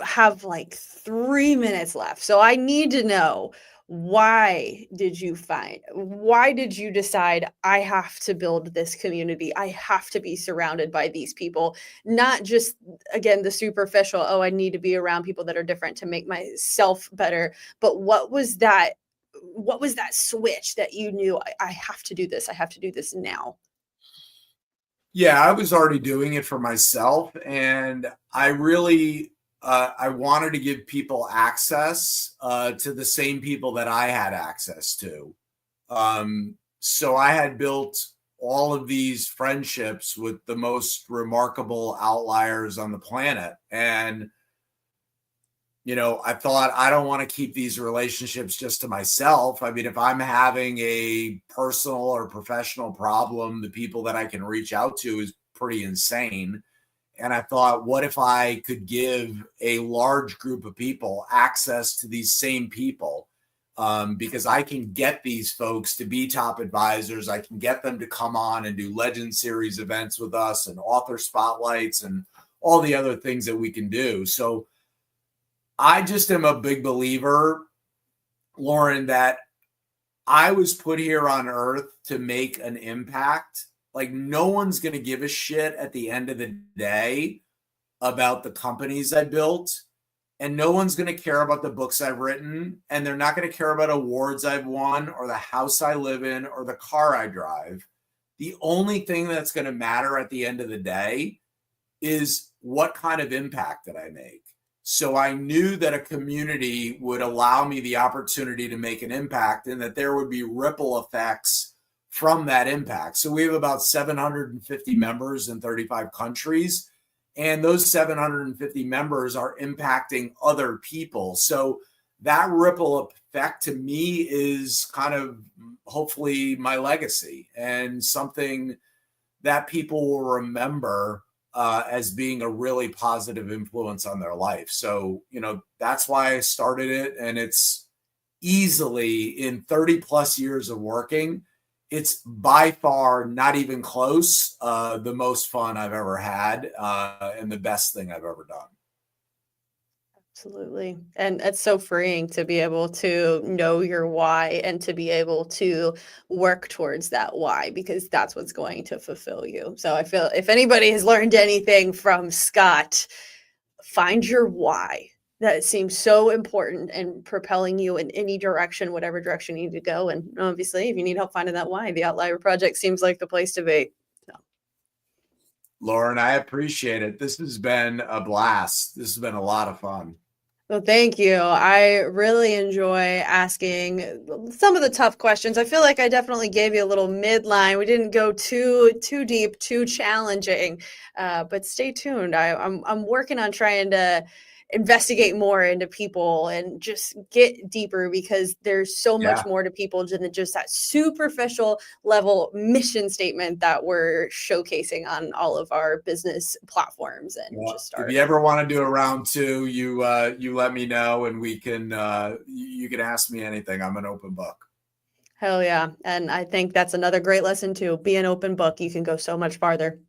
have like 3 minutes left. So I need to know, why did you decide I have to build this community? I have to be surrounded by these people, not just, again, the superficial, oh, I need to be around people that are different to make myself better. But what was that switch that you knew I have to do this? I have to do this now. Yeah, I was already doing it for myself, and I really I wanted to give people access to the same people that I had access to. So I had built all of these friendships with the most remarkable outliers on the planet, and I thought I don't want to keep these relationships just to myself. I mean, if I'm having a personal or professional problem, the people that I can reach out to is pretty insane. And I thought, what if I could give a large group of people access to these same people? Because I can get these folks to be top advisors. I can get them to come on and do Legend Series events with us and author spotlights and all the other things that we can do. So I just am a big believer, Lauren, that I was put here on earth to make an impact. Like, no one's going to give a shit at the end of the day about the companies I built, and no one's going to care about the books I've written, and they're not going to care about awards I've won or the house I live in or the car I drive. The only thing that's going to matter at the end of the day is what kind of impact did I make? So I knew that a community would allow me the opportunity to make an impact and that there would be ripple effects from that impact. So we have about 750 members in 35 countries. and those 750 members are impacting other people. So that ripple effect to me is kind of hopefully my legacy and something that people will remember as being a really positive influence on their life. So, that's why I started it. And it's easily, in 30 plus years of working, it's by far not even close the most fun I've ever had and the best thing I've ever done. Absolutely. And it's so freeing to be able to know your why and to be able to work towards that why, because that's what's going to fulfill you. So I feel if anybody has learned anything from Scott, find your why. That seems so important and propelling you in any direction, whatever direction you need to go. And obviously, if you need help finding that why, the Outlier Project seems like the place to be. So. Lauren, I appreciate it. This has been a blast. This has been a lot of fun. Well, thank you. I really enjoy asking some of the tough questions. I feel like I definitely gave you a little midline. We didn't go too deep, too challenging, but stay tuned. I'm working on trying to investigate more into people and just get deeper, because there's so much more to people than just that superficial level mission statement that we're showcasing on all of our business platforms and just start. If you ever want to do a round two, you let me know, and we can you can ask me anything. I'm an open book. Hell yeah. And I think that's another great lesson too. Be an open book. You can go so much farther.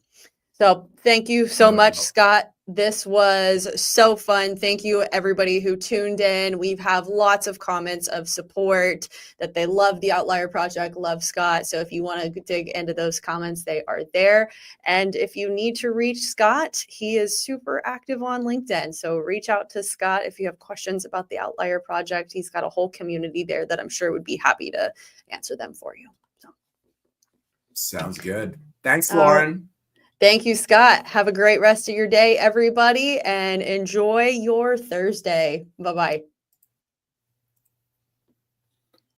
So thank you so much, Scott. This was so fun. Thank you, everybody who tuned in. We have lots of comments of support that they love the Outlier Project, love Scott. So if you want to dig into those comments, they are there. And if you need to reach Scott, he is super active on LinkedIn. So reach out to Scott if you have questions about the Outlier Project. He's got a whole community there that I'm sure would be happy to answer them for you. So. Sounds good. Thanks, Lauren. Thank you, Scott. Have a great rest of your day, everybody, and enjoy your Thursday. Bye-bye.